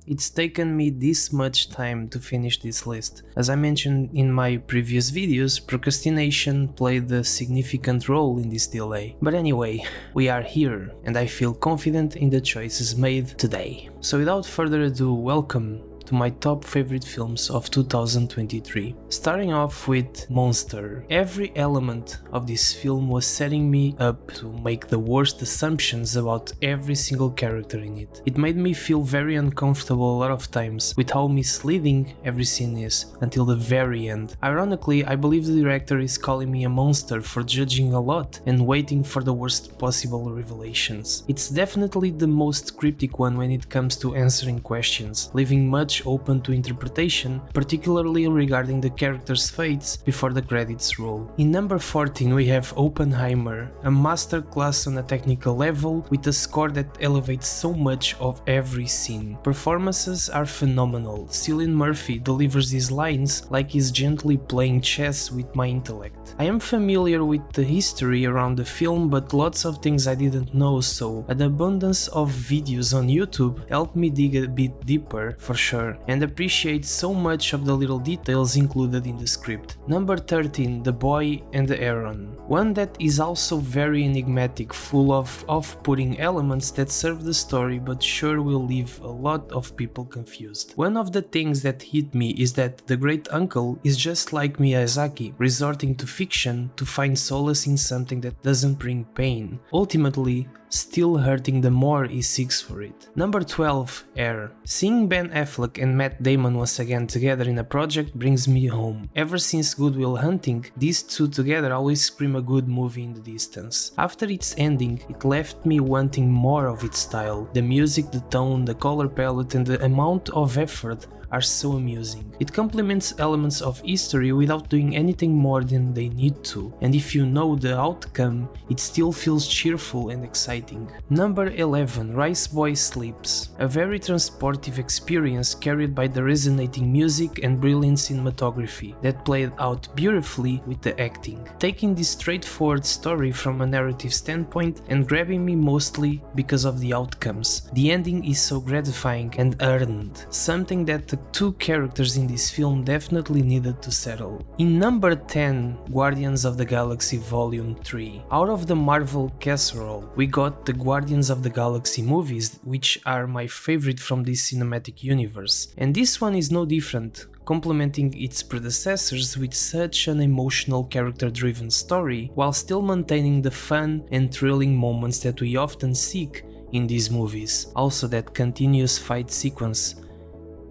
it's taken me this much time to finish this list. As I mentioned in my previous videos, procrastination played a significant role in this delay. But anyway, we are here and I feel confident in the choices made today. So without further ado, welcome to my top favorite films of 2023. Starting off with Monster. Every element of this film was setting me up to make the worst assumptions about every single character in it. It made me feel very uncomfortable a lot of times with how misleading every scene is until the very end. Ironically, I believe the director is calling me a monster for judging a lot and waiting for the worst possible revelations. It's definitely the most cryptic one when it comes to answering questions, leaving much open to interpretation, particularly regarding the characters' fates before the credits roll. In number 14 we have Oppenheimer, a masterclass on a technical level with a score that elevates so much of every scene. Performances are phenomenal. Cillian Murphy delivers his lines like he's gently playing chess with my intellect. I am familiar with the history around the film, but lots of things I didn't know, so an abundance of videos on YouTube helped me dig a bit deeper for sure, and appreciate so much of the little details included in the script. Number 13, The Boy and the Heron. One that is also very enigmatic, full of off-putting elements that serve the story but sure will leave a lot of people confused. One of the things that hit me is that the great uncle is just like Miyazaki, resorting to fiction to find solace in something that doesn't bring pain, ultimately still hurting the more he seeks for it. Number 12, Air. Seeing Ben Affleck and Matt Damon once again together in a project brings me home. Ever since Good Will Hunting, these two together always scream a good movie in the distance. After its ending, it left me wanting more of its style. The music, the tone, the color palette and the amount of effort are so amusing. It complements elements of history without doing anything more than they need to, and if you know the outcome, it still feels cheerful and exciting. Number 11, Rice Boy Sleeps. A very transportive experience carried by the resonating music and brilliant cinematography that played out beautifully with the acting, taking this straightforward story from a narrative standpoint and grabbing me mostly because of the outcomes. The ending is so gratifying and earned, something that the two characters in this film definitely needed to settle. In number 10, Guardians of the Galaxy Volume 3. Out of the Marvel casserole, we got the Guardians of the Galaxy movies, which are my favorite from this cinematic universe. And this one is no different, complementing its predecessors with such an emotional character-driven story, while still maintaining the fun and thrilling moments that we often seek in these movies. Also that continuous fight sequence,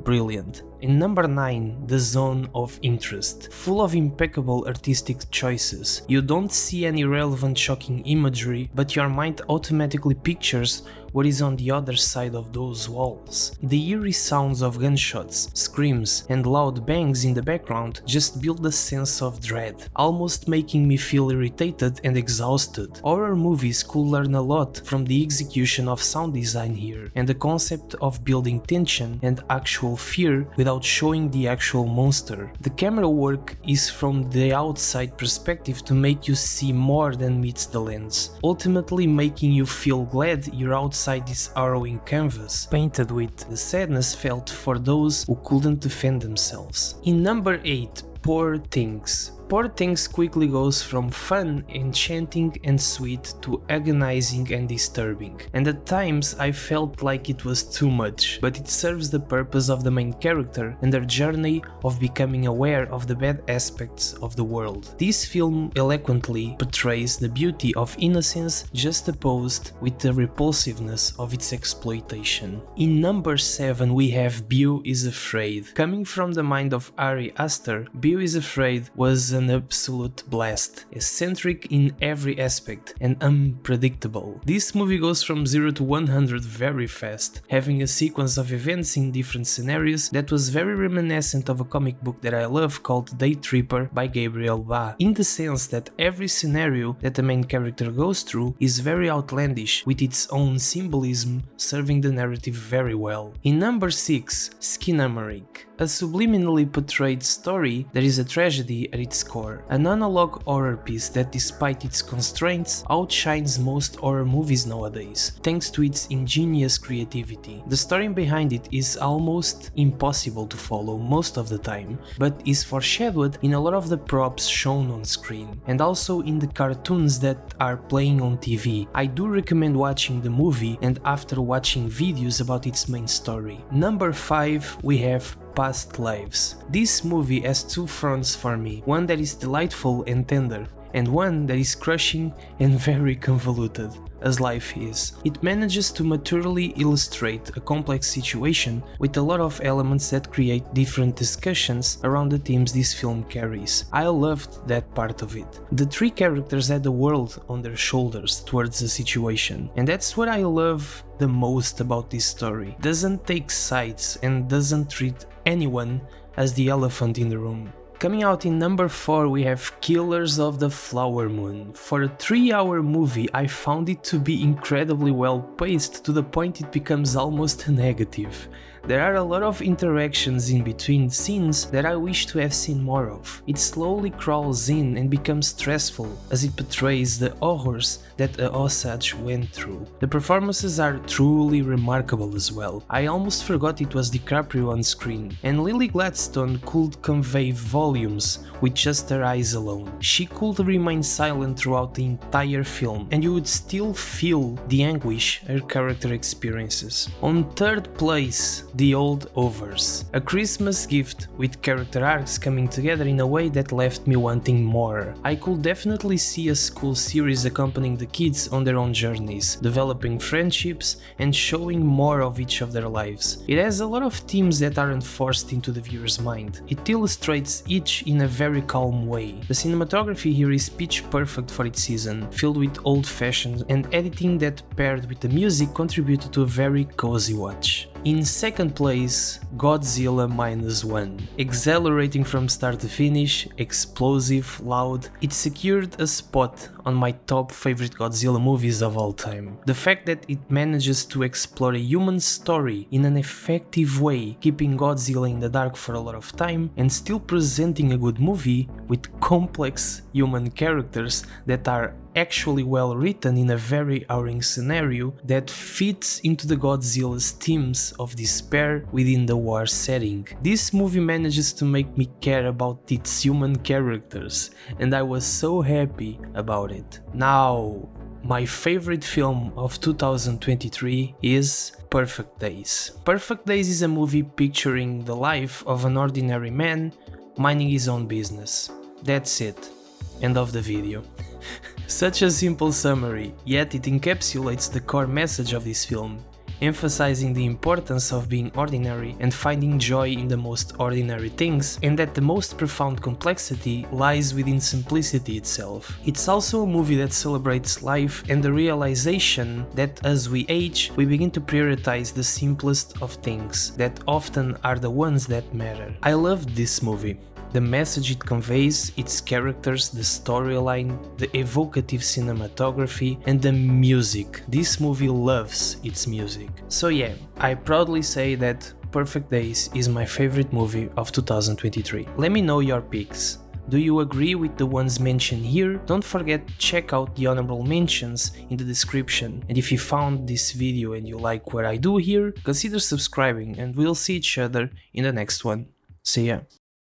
brilliant. In number 9, The Zone of Interest. Full of impeccable artistic choices. You don't see any relevant shocking imagery, but your mind automatically pictures what is on the other side of those walls. The eerie sounds of gunshots, screams, and loud bangs in the background just build a sense of dread, almost making me feel irritated and exhausted. Horror movies could learn a lot from the execution of sound design here, and the concept of building tension and actual fear without showing the actual monster. The camera work is from the outside perspective to make you see more than meets the lens, ultimately making you feel glad you're outside this harrowing canvas, painted with the sadness felt for those who couldn't defend themselves. In number 8, Poor Things. Poor Things quickly goes from fun, enchanting and sweet to agonizing and disturbing, and at times I felt like it was too much, but it serves the purpose of the main character and their journey of becoming aware of the bad aspects of the world. This film eloquently portrays the beauty of innocence juxtaposed with the repulsiveness of its exploitation. In number 7 we have Beau is Afraid. Coming from the mind of Ari Aster, Beau is Afraid was an absolute blast, eccentric in every aspect and unpredictable. This movie goes from 0 to 100 very fast, having a sequence of events in different scenarios that was very reminiscent of a comic book that I love called Day Tripper by Gabriel Ba, in the sense that every scenario that the main character goes through is very outlandish, with its own symbolism serving the narrative very well. In number 6, Skinnamarink. A subliminally portrayed story that is a tragedy at its score, an analog horror piece that despite its constraints outshines most horror movies nowadays, thanks to its ingenious creativity. The story behind it is almost impossible to follow most of the time, but is foreshadowed in a lot of the props shown on screen, and also in the cartoons that are playing on TV. I do recommend watching the movie and after watching videos about its main story. Number 5 we have Past Lives. This movie has two fronts for me, one that is delightful and tender, and one that is crushing and very convoluted, as life is. It manages to maturely illustrate a complex situation with a lot of elements that create different discussions around the themes this film carries. I loved that part of it. The three characters had the world on their shoulders towards the situation, and that's what I love the most about this story. It doesn't take sides and doesn't treat anyone as the elephant in the room. Coming out in number 4 we have Killers of the Flower Moon. For a 3-hour movie I found it to be incredibly well paced to the point it becomes almost negative. There are a lot of interactions in between scenes that I wish to have seen more of. It slowly crawls in and becomes stressful as it portrays the horrors that a Osage went through. The performances are truly remarkable as well. I almost forgot it was DiCaprio on screen, and Lily Gladstone could convey volumes with just her eyes alone. She could remain silent throughout the entire film, and you would still feel the anguish her character experiences. On third place, The Holdovers, a Christmas gift with character arcs coming together in a way that left me wanting more. I could definitely see a school series accompanying the kids on their own journeys, developing friendships and showing more of each of their lives. It has a lot of themes that aren't forced into the viewer's mind. It illustrates each in a very calm way. The cinematography here is pitch perfect for its season, filled with old-fashioned, and editing that paired with the music contributed to a very cozy watch. In second place, Godzilla -1. Exhilarating from start to finish, explosive, loud, it secured a spot on my top favorite Godzilla movies of all time. The fact that it manages to explore a human story in an effective way, keeping Godzilla in the dark for a lot of time and still presenting a good movie with complex human characters that are actually well written in a very harrowing scenario that fits into the Godzilla's themes of despair within the war setting. This movie manages to make me care about its human characters, and I was so happy about it. Now, my favorite film of 2023 is Perfect Days. Perfect Days is a movie picturing the life of an ordinary man minding his own business. That's it. End of the video. Such a simple summary, yet it encapsulates the core message of this film, emphasizing the importance of being ordinary and finding joy in the most ordinary things, and that the most profound complexity lies within simplicity itself. It's also a movie that celebrates life and the realization that as we age, we begin to prioritize the simplest of things, that often are the ones that matter. I loved this movie. The message it conveys, its characters, the storyline, the evocative cinematography, and the music. This movie loves its music. So yeah, I proudly say that Perfect Days is my favorite movie of 2023. Let me know your picks. Do you agree with the ones mentioned here? Don't forget to check out the honorable mentions in the description. And if you found this video and you like what I do here, consider subscribing, and we'll see each other in the next one. See ya.